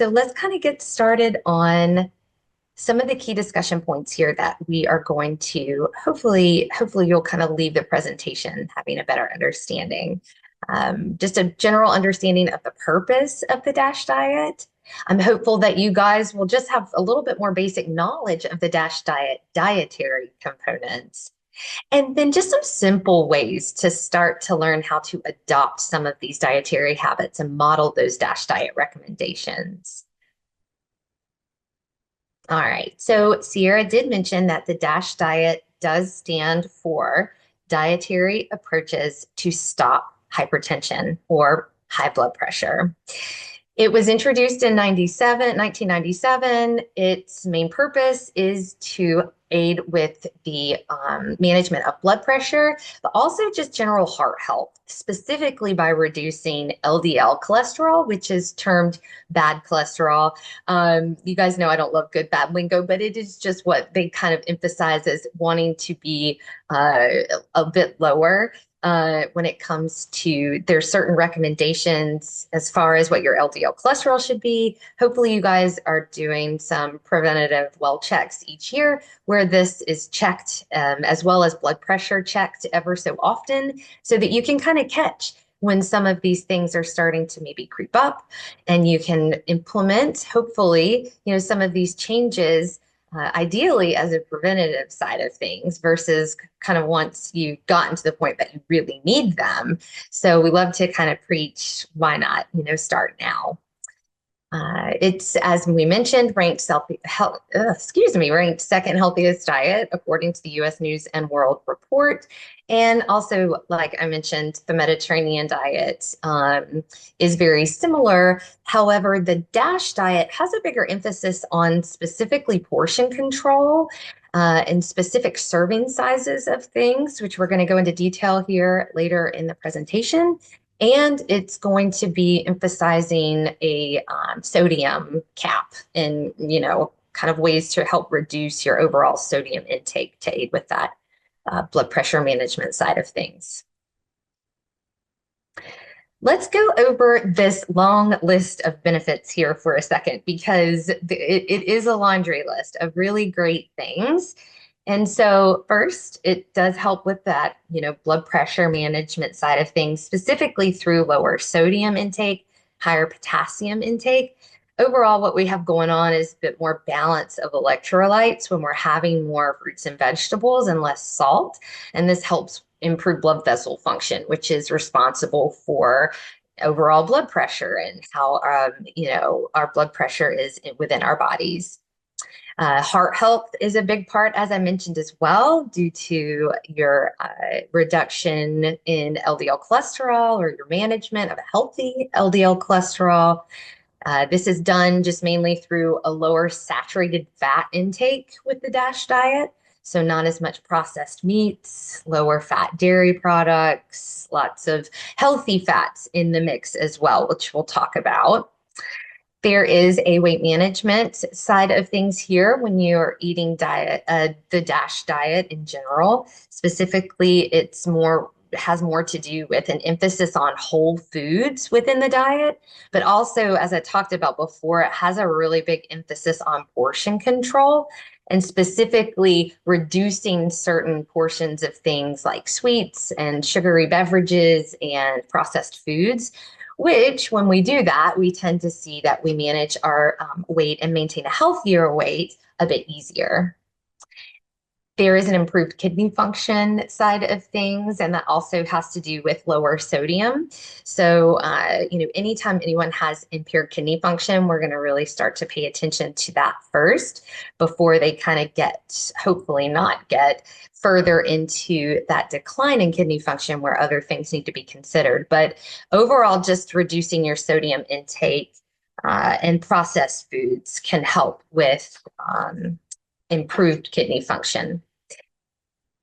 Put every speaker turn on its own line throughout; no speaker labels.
so let's kind of get started on some of the key discussion points here that we are going to hopefully you'll kind of leave the presentation having a better understanding. Just a general understanding of the purpose of the DASH diet. I'm hopeful that you guys will just have a little bit more basic knowledge of the DASH diet dietary components. And then just some simple ways to start to learn how to adopt some of these dietary habits and model those DASH diet recommendations. All right, so Sierra did mention that the DASH diet does stand for Dietary Approaches to Stop Hypertension or High Blood Pressure. It was introduced in 1997. Its main purpose is to aid with the management of blood pressure, but also just general heart health, specifically by reducing LDL cholesterol, which is termed bad cholesterol. You guys know I don't love good, bad lingo, but it is just what they kind of emphasize as wanting to be a bit lower. When it comes to there's certain recommendations as far as what your LDL cholesterol should be. Hopefully you guys are doing some preventative well checks each year where this is checked, as well as blood pressure checked ever so often, so that you can kind of catch when some of these things are starting to maybe creep up, and you can implement, hopefully, some of these changes ideally as a preventative side of things versus kind of once you've gotten to the point that you really need them. So we love to kind of preach, why not, start now. It's, as we mentioned, ranked second healthiest diet according to the U.S. News and World Report. And also, like I mentioned, the Mediterranean diet is very similar. However, the DASH diet has a bigger emphasis on specifically portion control and specific serving sizes of things, which we're going to go into detail here later in the presentation. And it's going to be emphasizing a sodium cap and, kind of ways to help reduce your overall sodium intake to aid with that blood pressure management side of things. Let's go over this long list of benefits here for a second, because it is a laundry list of really great things. And so first, it does help with that, blood pressure management side of things, specifically through lower sodium intake, higher potassium intake. Overall, what we have going on is a bit more balance of electrolytes when we're having more fruits and vegetables and less salt. And this helps improve blood vessel function, which is responsible for overall blood pressure and how, our blood pressure is within our bodies. Heart health is a big part, as I mentioned as well, due to your reduction in LDL cholesterol or your management of a healthy LDL cholesterol. This is done just mainly through a lower saturated fat intake with the DASH diet. So not as much processed meats, lower fat dairy products, lots of healthy fats in the mix as well, which we'll talk about. There is a weight management side of things here when you're eating the DASH diet in general. Specifically, has more to do with an emphasis on whole foods within the diet, but also, as I talked about before, it has a really big emphasis on portion control and specifically reducing certain portions of things like sweets and sugary beverages and processed foods, which when we do that, we tend to see that we manage our weight and maintain a healthier weight a bit easier. There is an improved kidney function side of things, and that also has to do with lower sodium. So, anytime anyone has impaired kidney function, we're going to really start to pay attention to that first before they kind of hopefully not get further into that decline in kidney function where other things need to be considered. But overall, just reducing your sodium intake and processed foods can help with improved kidney function.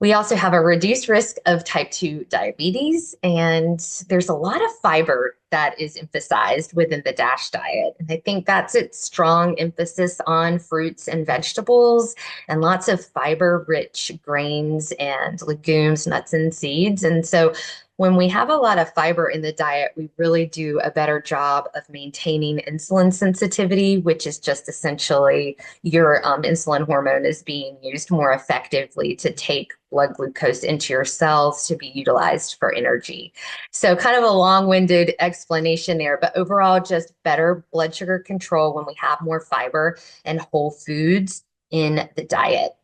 We also have a reduced risk of type 2 diabetes, and there's a lot of fiber that is emphasized within the DASH diet. And I think that's its strong emphasis on fruits and vegetables and lots of fiber-rich grains and legumes, nuts and seeds. And so when we have a lot of fiber in the diet, we really do a better job of maintaining insulin sensitivity, which is just essentially your insulin hormone is being used more effectively to take blood glucose into your cells to be utilized for energy. So kind of a long-winded explanation there, but overall just better blood sugar control when we have more fiber and whole foods in the diet.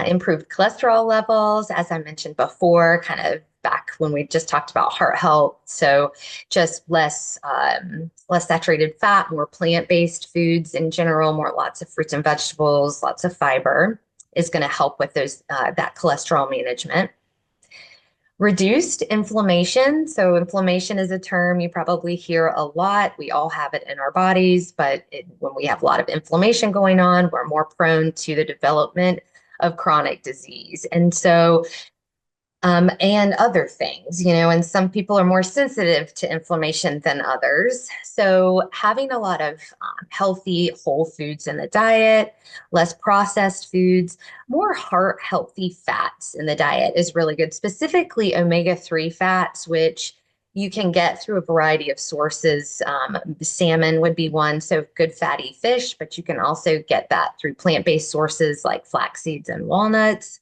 Improved cholesterol levels, as I mentioned before, kind of back when we just talked about heart health. So just less saturated fat, more plant-based foods in general, more lots of fruits and vegetables, lots of fiber is going to help with those that cholesterol management. Reduced inflammation. So inflammation is a term you probably hear a lot. We all have it in our bodies, but when we have a lot of inflammation going on, we're more prone to the development of chronic disease. And so and other things, and some people are more sensitive to inflammation than others. So having a lot of healthy whole foods in the diet, less processed foods, more heart healthy fats in the diet is really good, specifically omega-3 fats, which you can get through a variety of sources. Salmon would be one, so good fatty fish, but you can also get that through plant-based sources like flax seeds and walnuts.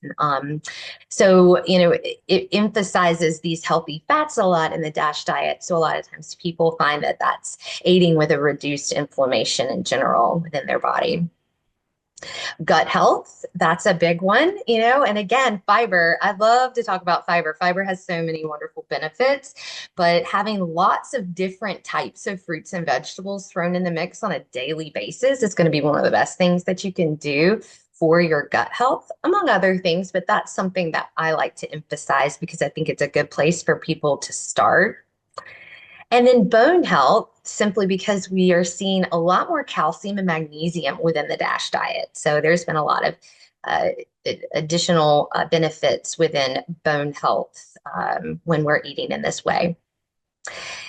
So, it emphasizes these healthy fats a lot in the DASH diet. So a lot of times people find that that's aiding with a reduced inflammation in general within their body. Gut health, that's a big one, and again, fiber. I love to talk about fiber. Fiber has so many wonderful benefits, but having lots of different types of fruits and vegetables thrown in the mix on a daily basis is going to be one of the best things that you can do for your gut health, among other things, but that's something that I like to emphasize because I think it's a good place for people to start. And then bone health, simply because we are seeing a lot more calcium and magnesium within the DASH diet. So there's been a lot of additional benefits within bone health when we're eating in this way.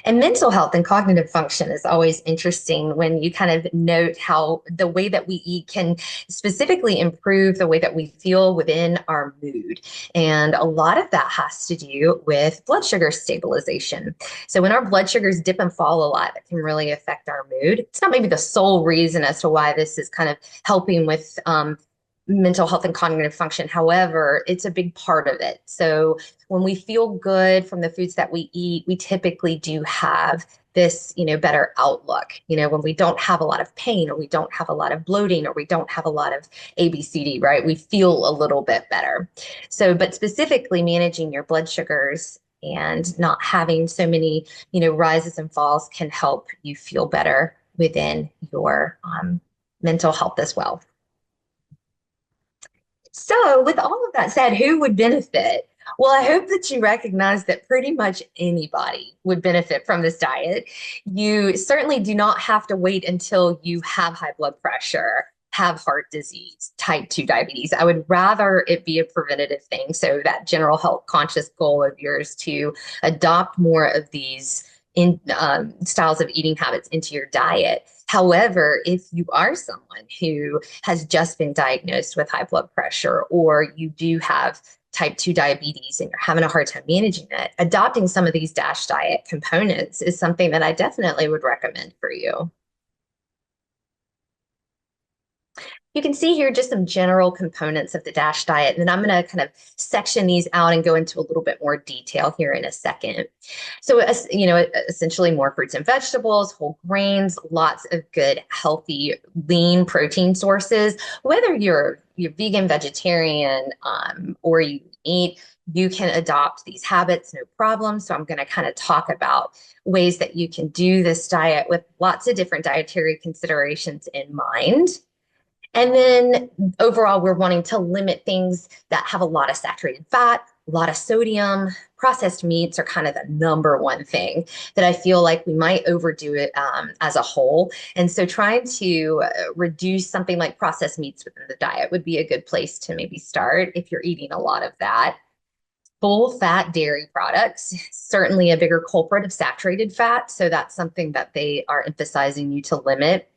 And mental health and cognitive function is always interesting when you kind of note how the way that we eat can specifically improve the way that we feel within our mood. And a lot of that has to do with blood sugar stabilization. So when our blood sugars dip and fall a lot, that can really affect our mood. It's not maybe the sole reason as to why this is kind of helping with mental health and cognitive function. However, it's a big part of it. So when we feel good from the foods that we eat, we typically do have this, better outlook. When we don't have a lot of pain, or we don't have a lot of bloating, or we don't have a lot of ABCD, right? We feel a little bit better. So, but specifically managing your blood sugars and not having so many, rises and falls can help you feel better within your mental health as well. So, with all of that said, who would benefit? Well, I hope that you recognize that pretty much anybody would benefit from this diet. You certainly do not have to wait until you have high blood pressure, have heart disease, type 2 diabetes. I would rather it be a preventative thing. So, that general health conscious goal of yours to adopt more of these styles of eating habits into your diet. However, if you are someone who has just been diagnosed with high blood pressure, or you do have type 2 diabetes and you're having a hard time managing it, adopting some of these DASH diet components is something that I definitely would recommend for you. You can see here just some general components of the DASH diet, and then I'm going to kind of section these out and go into a little bit more detail here in a second. So, essentially more fruits and vegetables, whole grains, lots of good, healthy, lean protein sources. Whether you're vegan, vegetarian, or you eat, you can adopt these habits, no problem. So I'm going to kind of talk about ways that you can do this diet with lots of different dietary considerations in mind. And then overall, we're wanting to limit things that have a lot of saturated fat, a lot of sodium. Processed meats are kind of the number one thing that I feel like we might overdo it as a whole. And so trying to reduce something like processed meats within the diet would be a good place to maybe start if you're eating a lot of that. Full fat dairy products, certainly a bigger culprit of saturated fat. So that's something that they are emphasizing you to limit.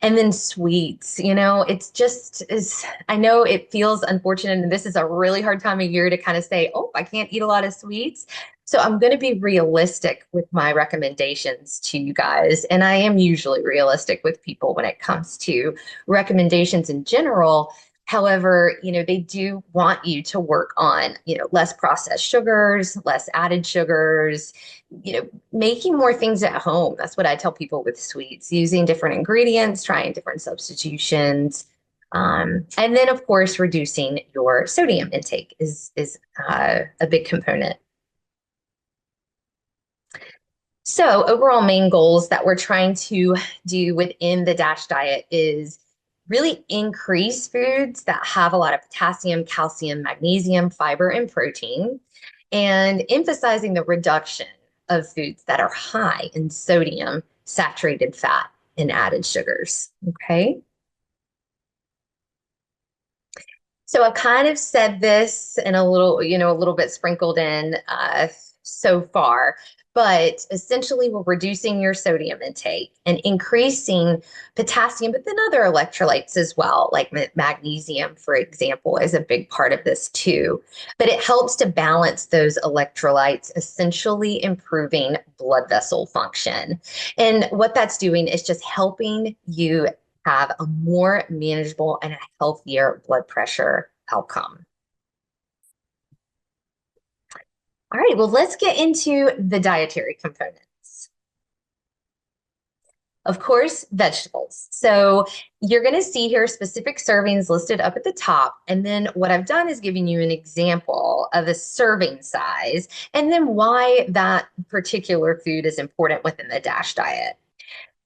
And then sweets, it's just is, I know it feels unfortunate, and this is a really hard time of year to kind of say, oh, I can't eat a lot of sweets. So I'm going to be realistic with my recommendations to you guys. And I am usually realistic with people when it comes to recommendations in general. However, they do want you to work on, less processed sugars, less added sugars, making more things at home. That's what I tell people with sweets, using different ingredients, trying different substitutions. And then, of course, reducing your sodium intake is a big component. So overall main goals that we're trying to do within the DASH diet is really increase foods that have a lot of potassium, calcium, magnesium, fiber, and protein, and emphasizing the reduction of foods that are high in sodium, saturated fat, and added sugars. Okay. So I kind of said this in a little bit sprinkled in so far, but essentially we're reducing your sodium intake and increasing potassium, but then other electrolytes as well, like magnesium, for example, is a big part of this too. But it helps to balance those electrolytes, essentially improving blood vessel function. And what that's doing is just helping you have a more manageable and a healthier blood pressure outcome. All right, well, let's get into the dietary components. Of course, vegetables. So you're going to see here specific servings listed up at the top. And then what I've done is giving you an example of a serving size and then why that particular food is important within the DASH diet.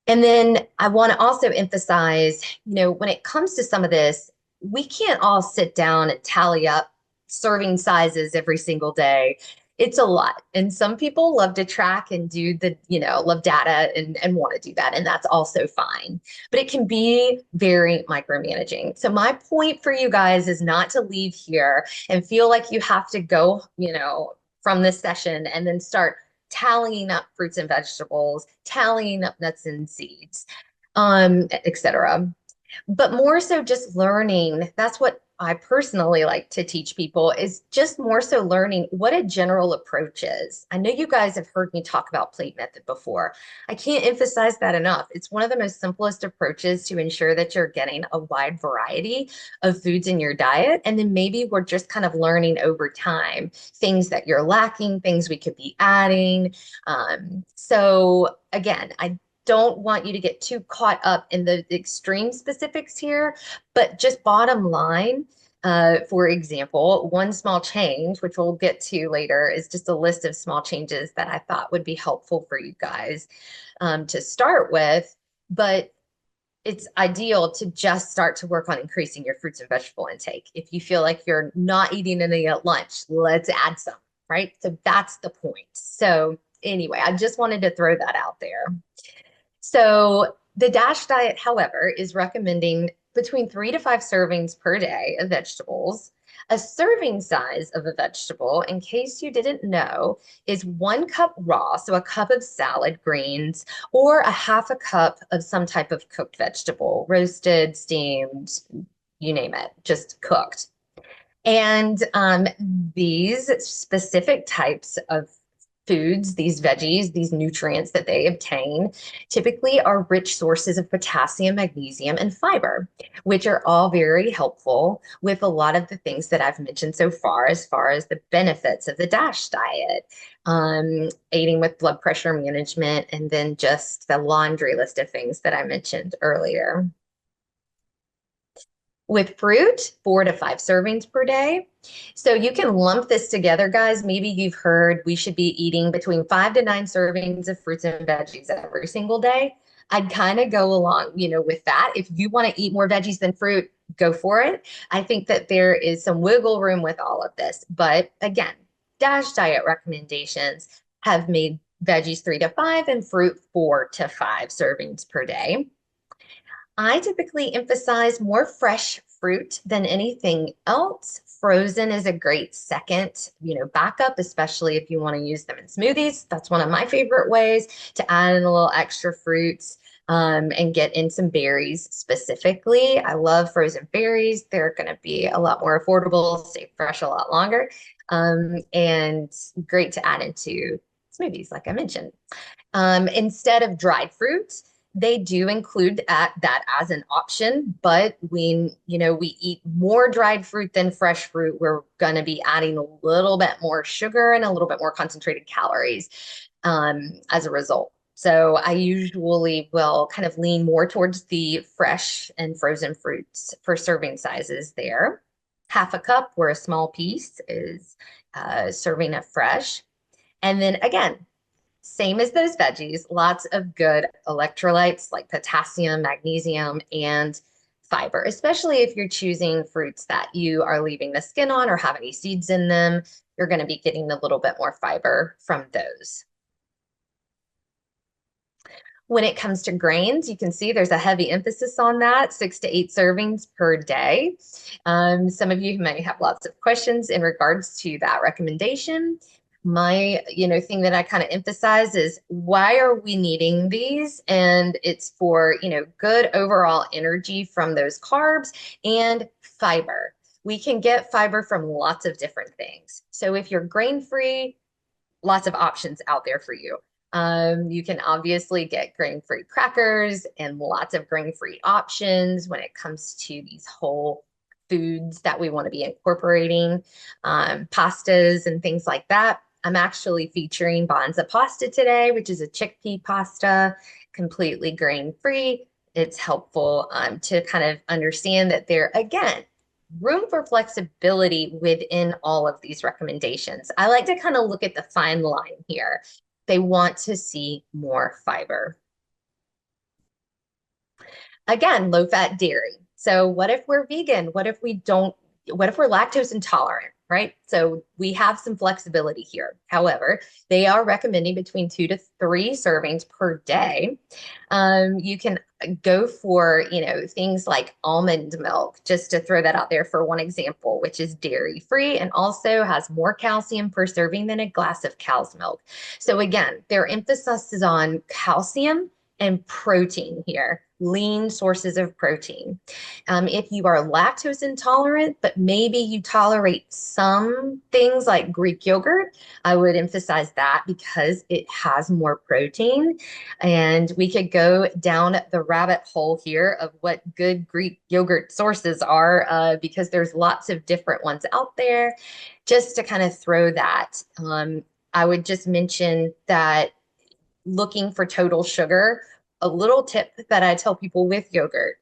And then I want to also emphasize, when it comes to some of this, we can't all sit down and tally up serving sizes every single day. It's a lot. And some people love to track and do love data and want to do that. And that's also fine. But it can be very micromanaging. So my point for you guys is not to leave here and feel like you have to go, from this session and then start tallying up fruits and vegetables, tallying up nuts and seeds, etc. But more so just learning. That's what I personally like to teach people, is just more so learning what a general approach is. I know you guys have heard me talk about plate method before. I can't emphasize that enough. It's one of the most simplest approaches to ensure that you're getting a wide variety of foods in your diet. And then maybe we're just kind of learning over time things that you're lacking, things we could be adding. So again, I don't want you to get too caught up in the extreme specifics here, but just bottom line, for example, one small change, which we'll get to later, is just a list of small changes that I thought would be helpful for you guys to start with. But it's ideal to just start to work on increasing your fruits and vegetable intake. If you feel like you're not eating any at lunch, let's add some, right? So that's the point. So anyway, I just wanted to throw that out there. So the DASH diet, however, is recommending between 3 to 5 servings per day of vegetables. A serving size of a vegetable, in case you didn't know, is 1 cup raw, so a cup of salad greens, or a half a cup of some type of cooked vegetable, roasted, steamed, you name it, just cooked. And these specific types of foods, these veggies, these nutrients that they obtain, typically are rich sources of potassium, magnesium, and fiber, which are all very helpful with a lot of the things that I've mentioned so far as the benefits of the DASH diet, aiding with blood pressure management, and then just the laundry list of things that I mentioned earlier. With fruit, 4 to 5 servings per day. So you can lump this together, guys. Maybe you've heard we should be eating between 5 to 9 servings of fruits and veggies every single day. I'd kind of go along, with that. If you want to eat more veggies than fruit, go for it. I think that there is some wiggle room with all of this. But again, DASH diet recommendations have made veggies 3 to 5 and fruit 4 to 5 servings per day. I typically emphasize more fresh fruit than anything else. frozen is a great second, backup, especially if you want to use them in smoothies. That's one of my favorite ways to add in a little extra fruits and get in some berries specifically. I love frozen berries. They're going to be a lot more affordable, stay fresh a lot longer, and great to add into smoothies, like I mentioned. Instead of dried fruits, they do include that as an option, but we eat more dried fruit than fresh fruit, we're going to be adding a little bit more sugar and a little bit more concentrated calories as a result. So I usually will kind of lean more towards the fresh and frozen fruits for serving sizes there. Half a cup or a small piece is serving of fresh. And then again, same as those veggies, lots of good electrolytes like potassium, magnesium, and fiber, especially if you're choosing fruits that you are leaving the skin on or have any seeds in them. You're going to be getting a little bit more fiber from those. When it comes to grains, you can see there's a heavy emphasis on that, 6 to 8 servings per day. Some of you may have lots of questions in regards to that recommendation. My, thing that I kind of emphasize is why are we needing these? And it's for, good overall energy from those carbs and fiber. We can get fiber from lots of different things. So if you're grain-free, lots of options out there for you. You can obviously get grain-free crackers and lots of grain-free options when it comes to these whole foods that we want to be incorporating, pastas and things like that. I'm actually featuring Banza pasta today, which is a chickpea pasta, completely grain-free. It's helpful to kind of understand that there, again, room for flexibility within all of these recommendations. I like to kind of look at the fine line here. They want to see more fiber. Again, low-fat dairy. So what if we're vegan? What if we're lactose intolerant, right? So we have some flexibility here. However, they are recommending between 2 to 3 servings per day. You can go for, things like almond milk, just to throw that out there for one example, which is dairy-free and also has more calcium per serving than a glass of cow's milk. So again, their emphasis is on calcium and protein here, lean sources of protein. If you are lactose intolerant, but maybe you tolerate some things like Greek yogurt, I would emphasize that because it has more protein. And we could go down the rabbit hole here of what good Greek yogurt sources are, because there's lots of different ones out there. Just to kind of throw that, I would just mention that looking for total sugar, a little tip that I tell people with yogurt,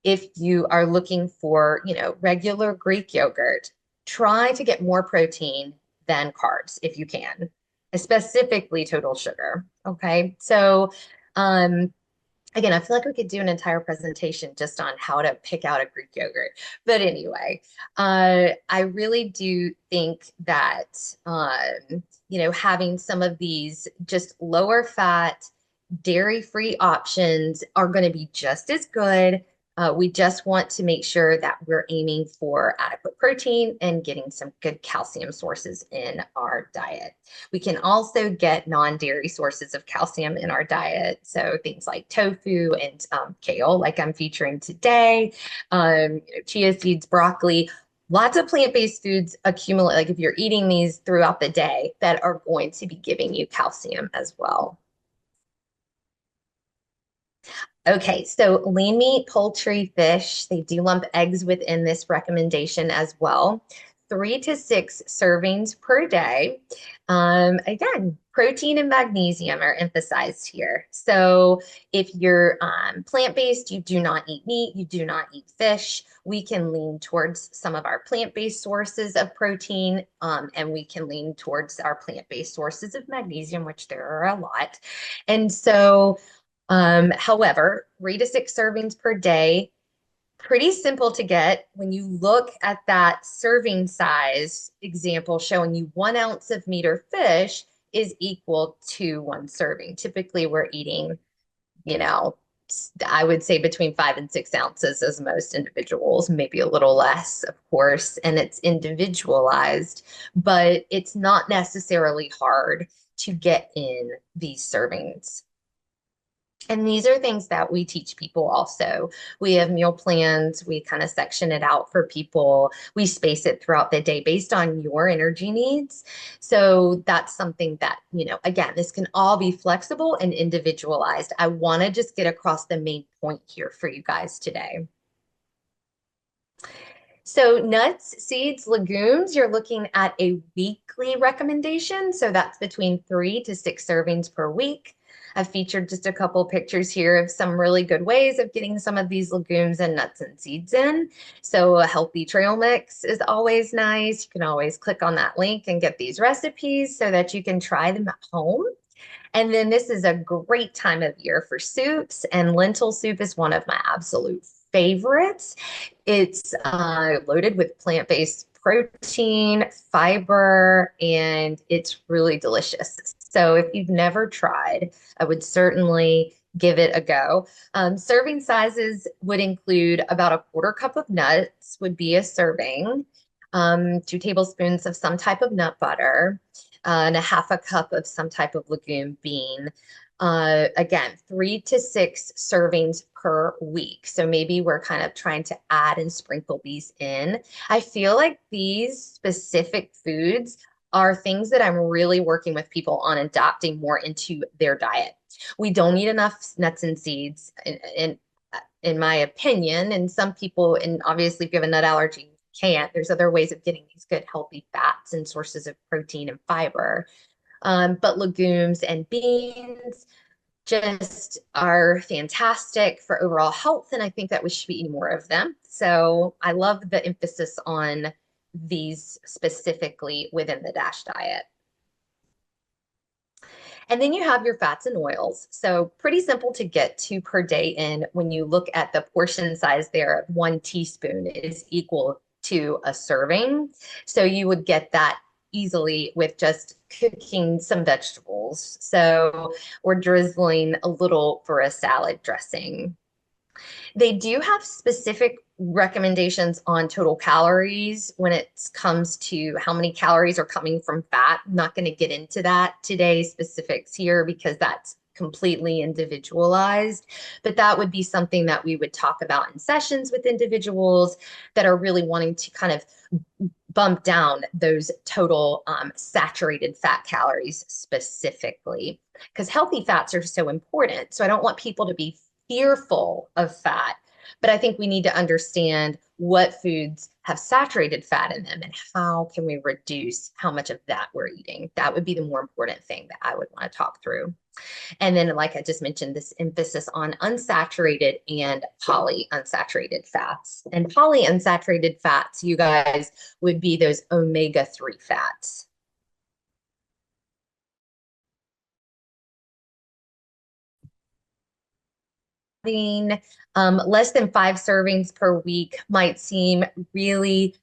if you are looking for, regular Greek yogurt, try to get more protein than carbs if you can, specifically total sugar. Okay. So, again, I feel like we could do an entire presentation just on how to pick out a Greek yogurt. But anyway, I really do think that, having some of these just lower fat, dairy-free options are going to be just as good. We just want to make sure that we're aiming for adequate protein and getting some good calcium sources in our diet. We can also get non-dairy sources of calcium in our diet. So things like tofu and kale, like I'm featuring today, chia seeds, broccoli, lots of plant-based foods accumulate, like if you're eating these throughout the day, that are going to be giving you calcium as well. Okay, so lean meat, poultry, fish, they do lump eggs within this recommendation as well. 3 to 6 servings per day. Again, protein and magnesium are emphasized here. So if you're plant-based, you do not eat meat, you do not eat fish, we can lean towards some of our plant-based sources of protein, and we can lean towards our plant-based sources of magnesium, which there are a lot. And so however, 3 to 6 servings per day, pretty simple to get. When you look at that serving size example showing you 1 ounce of meat or fish is equal to 1 serving. Typically, we're eating, I would say between 5 and 6 ounces as most individuals, maybe a little less, of course, and it's individualized, but it's not necessarily hard to get in these servings. And these are things that we teach people also. We have meal plans. We kind of section it out for people. We space it throughout the day based on your energy needs. So that's something that, again, this can all be flexible and individualized. I want to just get across the main point here for you guys today. So nuts, seeds, legumes, you're looking at a weekly recommendation. So that's between 3 to 6 servings per week. I've featured just a couple pictures here of some really good ways of getting some of these legumes and nuts and seeds in. So a healthy trail mix is always nice. You can always click on that link and get these recipes so that you can try them at home. And then this is a great time of year for soups, and lentil soup is one of my absolute favorites. It's loaded with plant-based protein, fiber, and it's really delicious. So if you've never tried, I would certainly give it a go. Serving sizes would include about a quarter cup of nuts would be a serving, 2 tablespoons of some type of nut butter, and a half a cup of some type of legume bean. Again, 3 to 6 servings per week. So maybe we're kind of trying to add and sprinkle these in. I feel like these specific foods are things that I'm really working with people on adopting more into their diet. We don't eat enough nuts and seeds in my opinion. And some people, and obviously if you have a nut allergy, can't. There's other ways of getting these good healthy fats and sources of protein and fiber. But legumes and beans just are fantastic for overall health. And I think that we should be eating more of them. So I love the emphasis on these specifically within the DASH diet. And then you have your fats and oils. So pretty simple to get 2 per day in. When you look at the portion size there, 1 teaspoon is equal to a serving. So you would get that easily with just cooking some vegetables. So, or drizzling a little for a salad dressing. They do have specific recommendations on total calories when it comes to how many calories are coming from fat. I'm not going to get into that today, specifics here, because that's completely individualized. But that would be something that we would talk about in sessions with individuals that are really wanting to kind of bump down those total saturated fat calories specifically, because healthy fats are so important. So I don't want people to be fearful of fat, but I think we need to understand what foods have saturated fat in them and how can we reduce how much of that we're eating. That would be the more important thing that I would want to talk through. And then, like I just mentioned, this emphasis on unsaturated and polyunsaturated fats. And polyunsaturated fats, you guys, would be those omega-3 fats. Less than 5 servings per week might seem really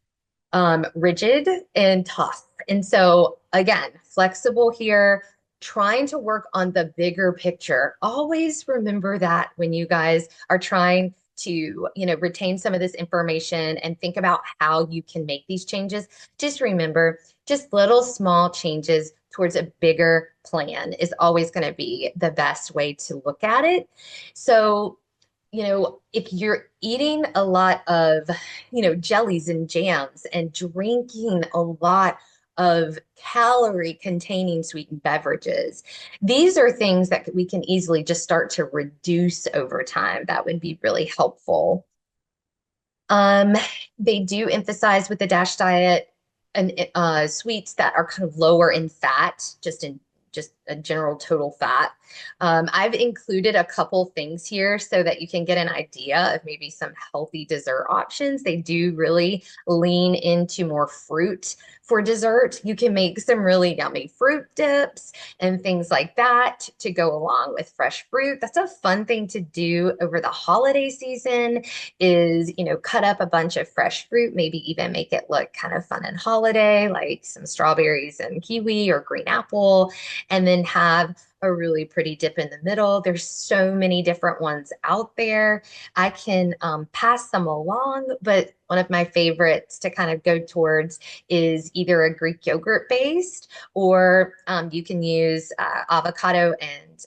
rigid and tough. And so again, flexible here, trying to work on the bigger picture. Always remember that when you guys are trying to, retain some of this information and think about how you can make these changes. Just remember, just little small changes towards a bigger plan is always going to be the best way to look at it. So if you're eating a lot of, jellies and jams and drinking a lot of calorie containing sweetened beverages, these are things that we can easily just start to reduce over time. That would be really helpful. They do emphasize with the DASH diet and sweets that are kind of lower in fat, just a general total fat. I've included a couple things here so that you can get an idea of maybe some healthy dessert options. They do really lean into more fruit for dessert. You can make some really yummy fruit dips and things like that to go along with fresh fruit. That's a fun thing to do over the holiday season is, cut up a bunch of fresh fruit, maybe even make it look kind of fun and holiday, like some strawberries and kiwi or green apple, and then have a really pretty dip in the middle. There's so many different ones out there. I can pass them along, but one of my favorites to kind of go towards is either a Greek yogurt based, or you can use avocado and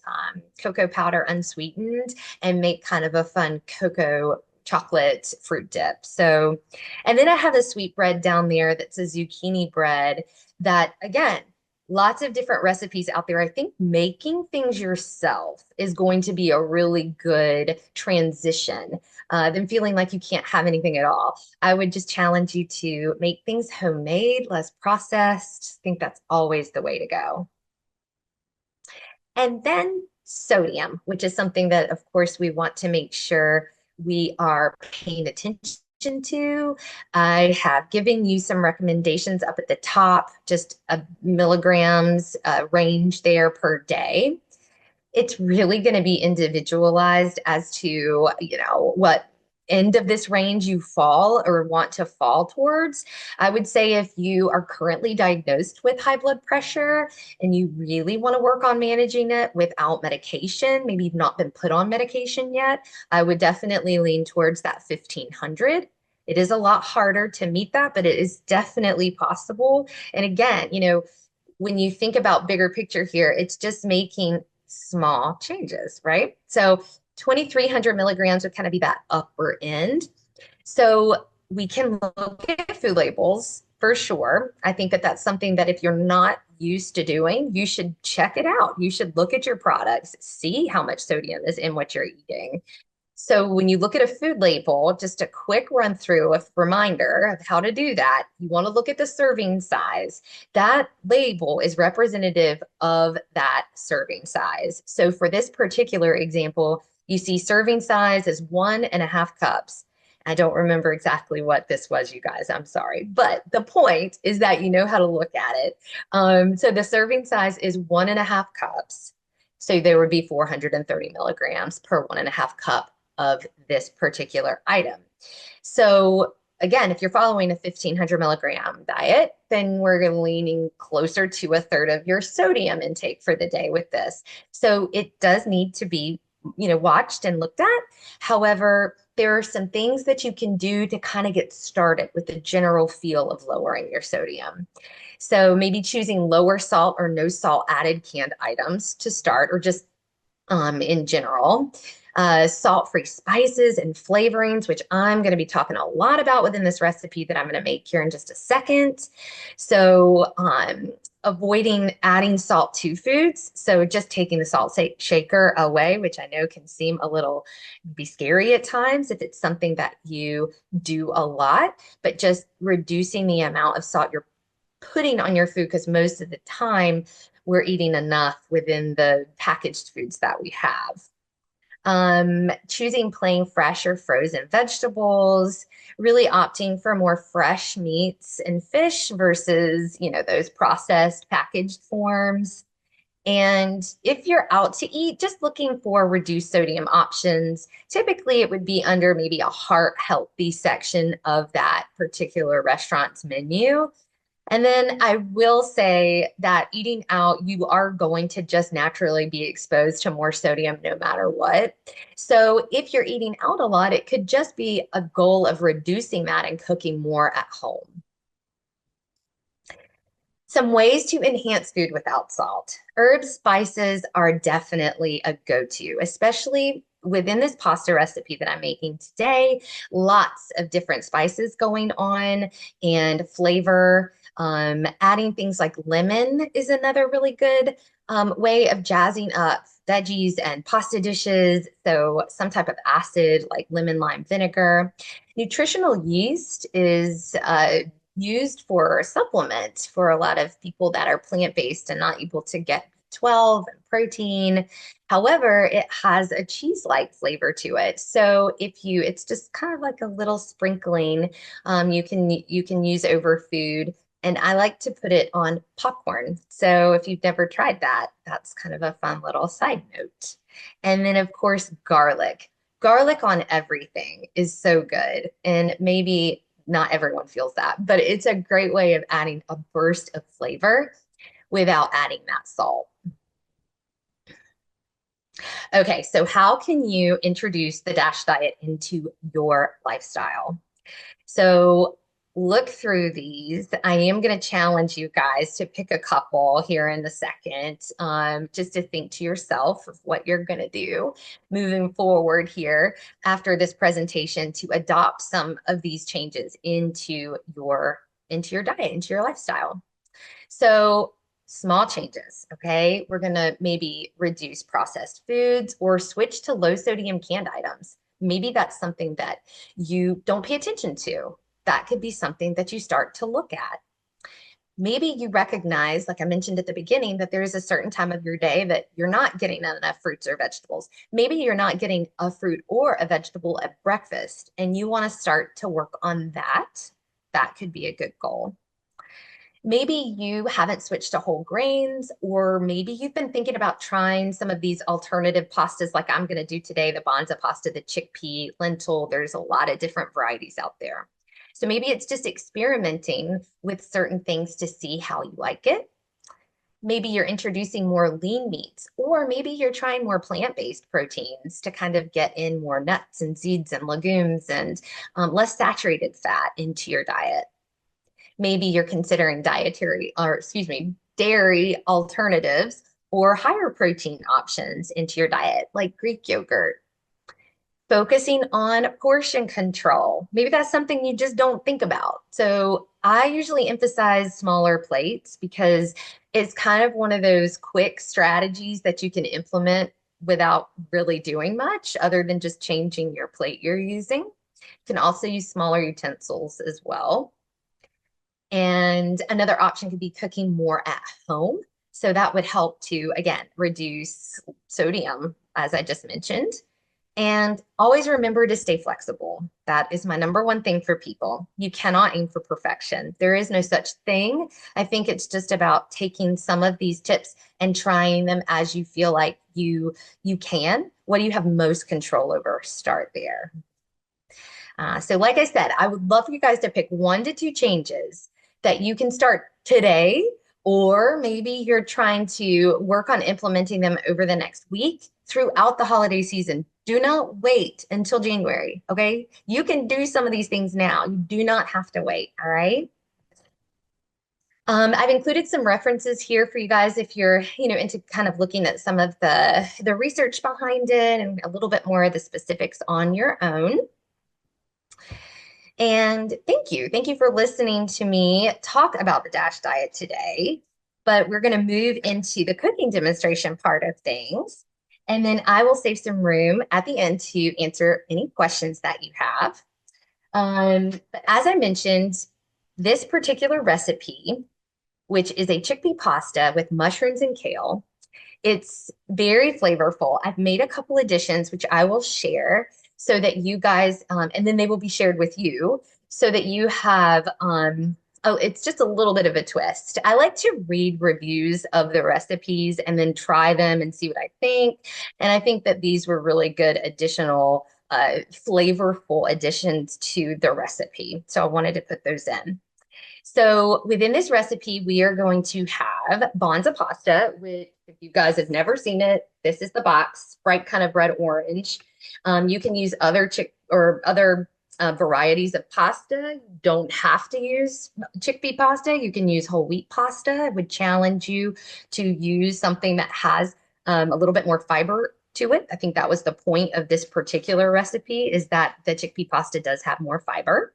cocoa powder unsweetened and make kind of a fun cocoa chocolate fruit dip. So, and then I have a sweet bread down there that's a zucchini bread that, again, lots of different recipes out there. I think making things yourself is going to be a really good transition than feeling like you can't have anything at all. I would just challenge you to make things homemade, less processed. I think that's always the way to go. And then sodium, which is something that, of course, we want to make sure we are paying attention to. I have given you some recommendations up at the top, just a milligrams range there per day. It's really going to be individualized as to, what end of this range you fall or want to fall towards. I would say if you are currently diagnosed with high blood pressure and you really want to work on managing it without medication, maybe you've not been put on medication yet, I would definitely lean towards that 1500. It is a lot harder to meet that, but it is definitely possible. And again, when you think about bigger picture here, it's just making small changes, right? So 2,300 milligrams would kind of be that upper end. So we can look at food labels for sure. I think that that's something that if you're not used to doing, you should check it out. You should look at your products, see how much sodium is in what you're eating. So when you look at a food label, just a quick run through, a reminder of how to do that. You want to look at the serving size. That label is representative of that serving size. So for this particular example, you see serving size is 1.5 cups. I don't remember exactly what this was, you guys. I'm sorry. But the point is that you know how to look at it. So the serving size is 1.5 cups. So there would be 430 milligrams per 1.5 cup of this particular item. So again, if you're following a 1500 milligram diet, then we're leaning closer to a third of your sodium intake for the day with this. So it does need to be, watched and looked at. However, there are some things that you can do to kind of get started with the general feel of lowering your sodium. So maybe choosing lower salt or no salt added canned items to start, or just in general. Salt-free spices and flavorings, which I'm going to be talking a lot about within this recipe that I'm going to make here in just a second. So avoiding adding salt to foods. So just taking the salt shaker away, which I know can seem a little be scary at times if it's something that you do a lot, but just reducing the amount of salt you're putting on your food, because most of the time we're eating enough within the packaged foods that we have. Choosing plain fresh or frozen vegetables, really opting for more fresh meats and fish versus, those processed packaged forms. And if you're out to eat, just looking for reduced sodium options. Typically, it would be under maybe a heart healthy section of that particular restaurant's menu. And then I will say that eating out, you are going to just naturally be exposed to more sodium no matter what. So if you're eating out a lot, it could just be a goal of reducing that and cooking more at home. Some ways to enhance food without salt. Herbs, spices are definitely a go-to, especially within this pasta recipe that I'm making today. Lots of different spices going on and flavor. Adding things like lemon is another really good way of jazzing up veggies and pasta dishes. So some type of acid like lemon lime vinegar. Nutritional yeast is used for supplement for a lot of people that are plant-based and not able to get 12 and protein. However, it has a cheese-like flavor to it. So it's just kind of like a little sprinkling you can use over food. And I like to put it on popcorn. So if you've never tried that, that's kind of a fun little side note. And then of course, garlic. Garlic on everything is so good. And maybe not everyone feels that, but it's a great way of adding a burst of flavor without adding that salt. Okay, so how can you introduce the DASH diet into your lifestyle? So look through these. I am going to challenge you guys to pick a couple here in a second, just to think to yourself of what you're going to do moving forward here after this presentation to adopt some of these changes into your diet, into your lifestyle. So small changes, okay? We're gonna maybe reduce processed foods or switch to low sodium canned items. Maybe that's something that you don't pay attention to. That could be something that you start to look at. Maybe you recognize, like I mentioned at the beginning, that there is a certain time of your day that you're not getting enough fruits or vegetables. Maybe you're not getting a fruit or a vegetable at breakfast, and you want to start to work on that. That could be a good goal. Maybe you haven't switched to whole grains, or maybe you've been thinking about trying some of these alternative pastas like I'm going to do today, the Bonza pasta, the chickpea, lentil. There's a lot of different varieties out there. So maybe it's just experimenting with certain things to see how you like it. Maybe you're introducing more lean meats, or maybe you're trying more plant-based proteins to kind of get in more nuts and seeds and legumes and less saturated fat into your diet. Maybe you're considering dairy alternatives or higher protein options into your diet, like Greek yogurt. Focusing on portion control. Maybe that's something you just don't think about. So I usually emphasize smaller plates because it's kind of one of those quick strategies that you can implement without really doing much other than just changing your plate you're using. You can also use smaller utensils as well. And another option could be cooking more at home. So that would help to, again, reduce sodium, as I just mentioned. And always remember to stay flexible. That is my number one thing for people. You cannot aim for perfection. There is no such thing. I think it's just about taking some of these tips and trying them as you feel like you can. What do you have most control over? Start there. So like I said, I would love for you guys to pick 1 to 2 changes that you can start today, or maybe you're trying to work on implementing them over the next week throughout the holiday season. Do not wait until January, okay? You can do some of these things now. You do not have to wait, all right? I've included some references here for you guys if you're, into kind of looking at some of the research behind it and a little bit more of the specifics on your own. And thank you. Thank you for listening to me talk about the DASH diet today. But we're going to move into the cooking demonstration part of things. And then I will save some room at the end to answer any questions that you have. But as I mentioned, this particular recipe, which is a chickpea pasta with mushrooms and kale, it's very flavorful. I've made a couple additions, which I will share so that you guys, and then they will be shared with you so that you have, oh, it's just a little bit of a twist. I like to read reviews of the recipes and then try them and see what I think. And I think that these were really good additional, flavorful additions to the recipe. So I wanted to put those in. So within this recipe, we are going to have Bonza pasta, which if you guys have never seen it, this is the box, bright kind of red orange. You can use other varieties of pasta. You don't have to use chickpea pasta. You can use whole wheat pasta. I would challenge you to use something that has a little bit more fiber to it. I think that was the point of this particular recipe, is that the chickpea pasta does have more fiber.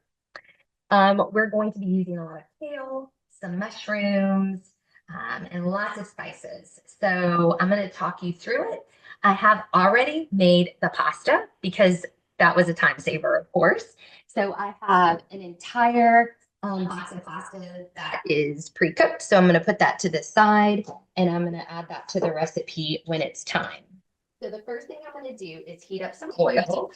We're going to be using a lot of kale, some mushrooms, and lots of spices. So I'm going to talk you through it. I have already made the pasta because that was a time saver, of course. So I have an entire box of pasta that is pre-cooked. So I'm going to put that to the side and I'm going to add that to the recipe when it's time. So the first thing I'm going to do is heat up some oil.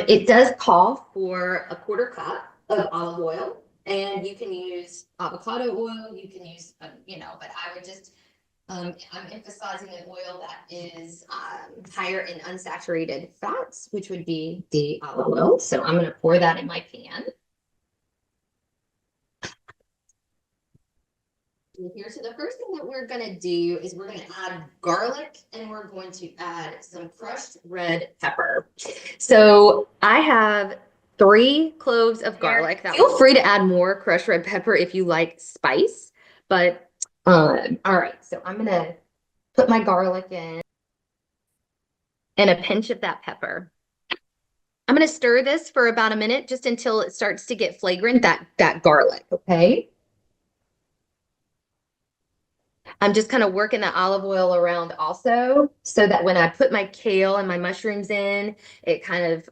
It does call for a 1/4 cup of olive oil, and you can use avocado oil, you can use, but I would just, I'm emphasizing an oil that is higher in unsaturated fats, which would be the olive oil. So I'm going to pour that in my pan. here. So the first thing that we're going to do is we're going to add garlic and we're going to add some crushed red pepper. So I have 3 cloves of garlic. Feel free to add more crushed red pepper if you like spice, but all right. So I'm going to put my garlic in and a pinch of that pepper. I'm going to stir this for about a minute just until it starts to get flagrant, that garlic, okay? I'm just kind of working the olive oil around also so that when I put my kale and my mushrooms in, it kind of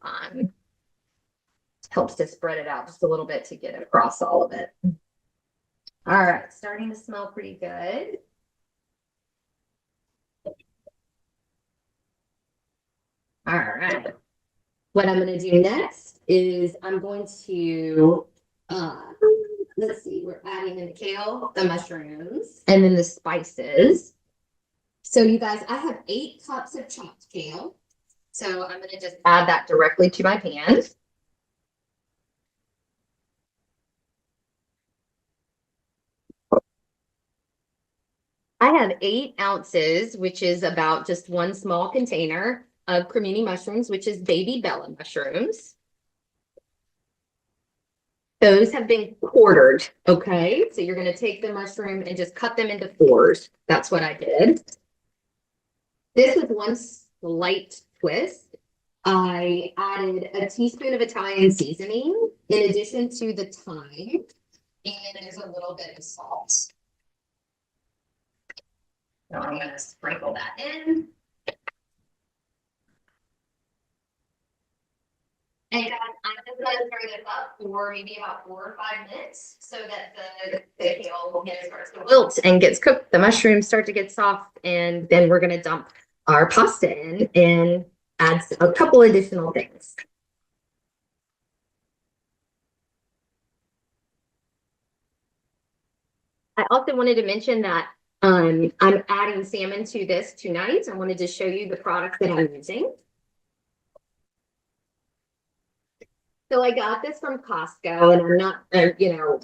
helps to spread it out just a little bit to get across all of it. All right, starting to smell pretty good. All right. What I'm going to do next is I'm going to, let's see, we're adding in the kale, the mushrooms, and then the spices. So you guys, I have 8 cups of chopped kale. So I'm going to just add that directly to my pan. I have 8 ounces, which is about just 1 small container of cremini mushrooms, which is baby bella mushrooms. Those have been quartered, okay? So you're going to take the mushroom and just cut them into 4s. That's what I did. This was one slight twist. I added a teaspoon of Italian seasoning in addition to the thyme, and there's a little bit of salt. So I'm going to sprinkle that in. And guys, I'm just going to stir this up for maybe about 4 or 5 minutes so that the kale starts to wilt and gets cooked. The mushrooms start to get soft, and then we're going to dump our pasta in and add a couple additional things. I also wanted to mention that I'm adding salmon to this tonight. I wanted to show you the products that I'm using. So I got this from Costco, and I'm not, you know,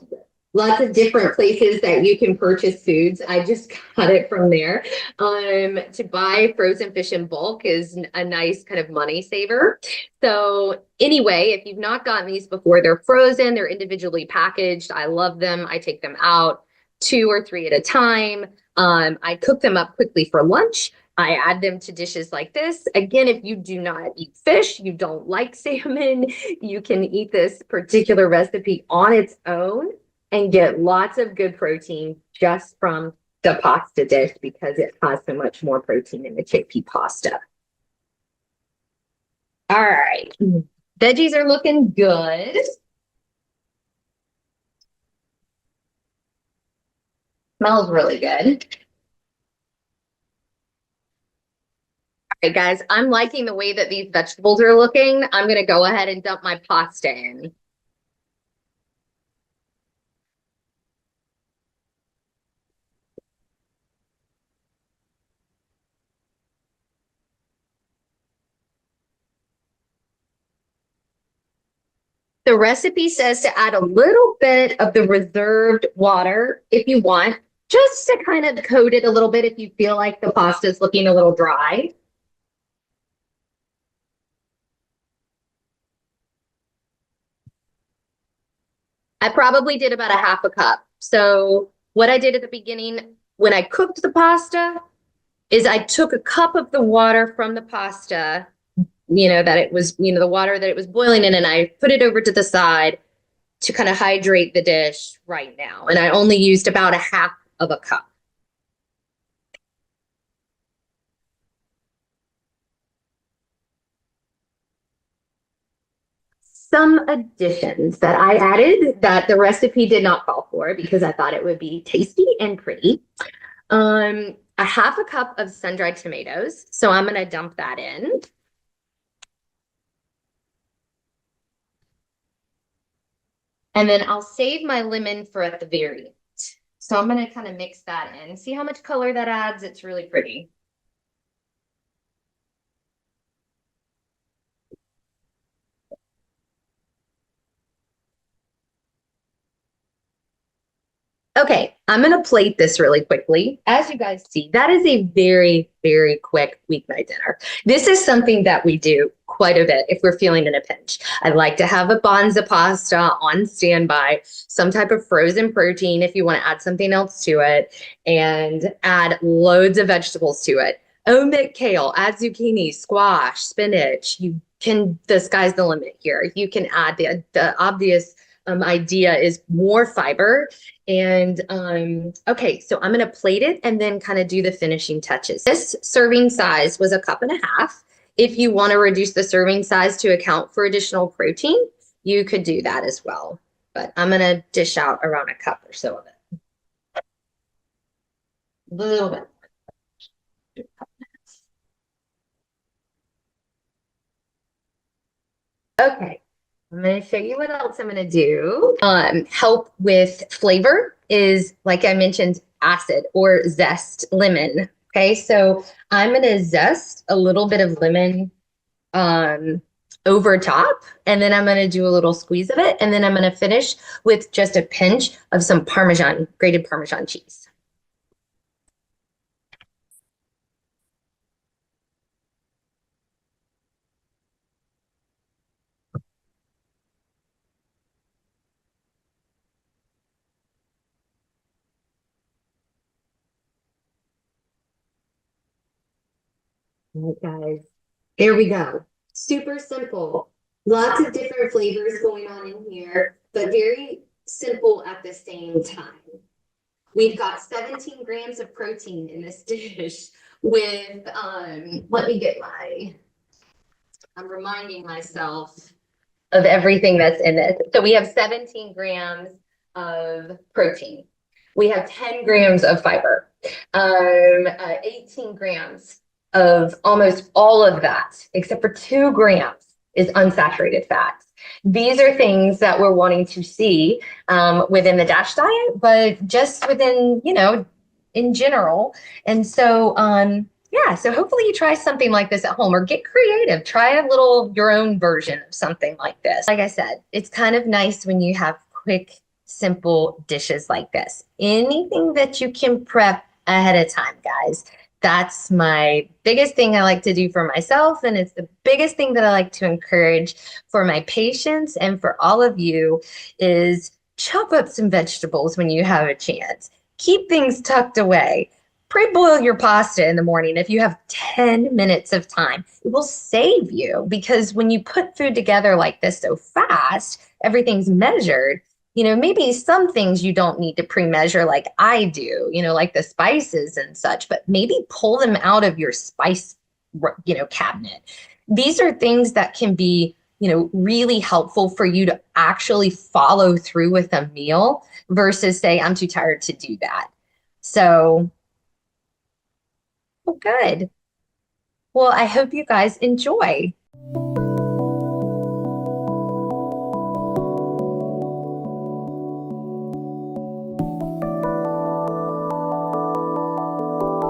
lots of different places that you can purchase foods. I just got it from there. To buy frozen fish in bulk is a nice kind of money saver. So anyway, if you've not gotten these before, they're frozen, they're individually packaged. I love them. I take them out 2 or 3 at a time. I cook them up quickly for lunch. I add them to dishes like this. Again, if you do not eat fish, you don't like salmon, you can eat this particular recipe on its own and get lots of good protein just from the pasta dish because it has so much more protein in the chickpea pasta. All right, veggies are looking good. Smells really good. All right, guys, I'm liking the way that these vegetables are looking. I'm going to go ahead and dump my pasta in. The recipe says to add a little bit of the reserved water if you want, just to kind of coat it a little bit if you feel like the pasta is looking a little dry. I probably did about a half a cup. So what I did at the beginning when I cooked the pasta is I took a cup of the water from the pasta, you know, that it was, you know, the water that it was boiling in, and I put it over to the side to kind of hydrate the dish right now. And I only used about a half of a cup. Some additions that I added that the recipe did not call for because I thought it would be tasty and pretty. A half a cup of sun-dried tomatoes. So I'm going to dump that in. And then I'll save my lemon for at the very end. So I'm going to kind of mix that in. See how much color that adds? It's really pretty. Okay, I'm going to plate this really quickly. As you guys see, that is a very, very quick weeknight dinner. This is something that we do quite a bit if we're feeling in a pinch. I like to have a bonza pasta on standby, some type of frozen protein if you want to add something else to it, and add loads of vegetables to it. Omit kale, add zucchini, squash, spinach. The sky's the limit here. You can add the obvious idea is more fiber. And okay, so I'm going to plate it and then kind of do the finishing touches. This serving size was 1.5 cups. If you want to reduce the serving size to account for additional protein, you could do that as well. But I'm going to dish out around 1 cup or so of it. A little bit. Okay. I'm going to show you what else I'm going to do. Help with flavor is, like I mentioned, acid or zest lemon. Okay, so I'm going to zest a little bit of lemon over top, and then I'm going to do a little squeeze of it, and then I'm going to finish with just a pinch of some Parmesan, grated Parmesan cheese. All right, guys, there we go. Super simple. Lots of different flavors going on in here, but very simple at the same time. We've got 17 grams of protein in this dish with, let me get I'm reminding myself of everything that's in this. So we have 17 grams of protein. We have 10 grams of fiber, 18 grams of almost all of that, except for 2 grams is unsaturated fats. These are things that we're wanting to see within the DASH diet, but just within, in general. And so, yeah, so hopefully you try something like this at home or get creative. Try your own version of something like this. Like I said, it's kind of nice when you have quick, simple dishes like this. Anything that you can prep ahead of time, guys. That's my biggest thing I like to do for myself, and it's the biggest thing that I like to encourage for my patients and for all of you is chop up some vegetables when you have a chance. Keep things tucked away. Pre-boil your pasta in the morning if you have 10 minutes of time. It will save you because when you put food together like this so fast, everything's measured. Maybe some things you don't need to pre-measure like I do, like the spices and such, but maybe pull them out of your spice, cabinet. These are things that can be, really helpful for you to actually follow through with a meal versus say, I'm too tired to do that. So, well, good. Well, I hope you guys enjoy.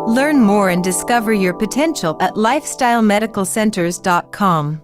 Learn more and discover your potential at lifestylemedicalcenters.com.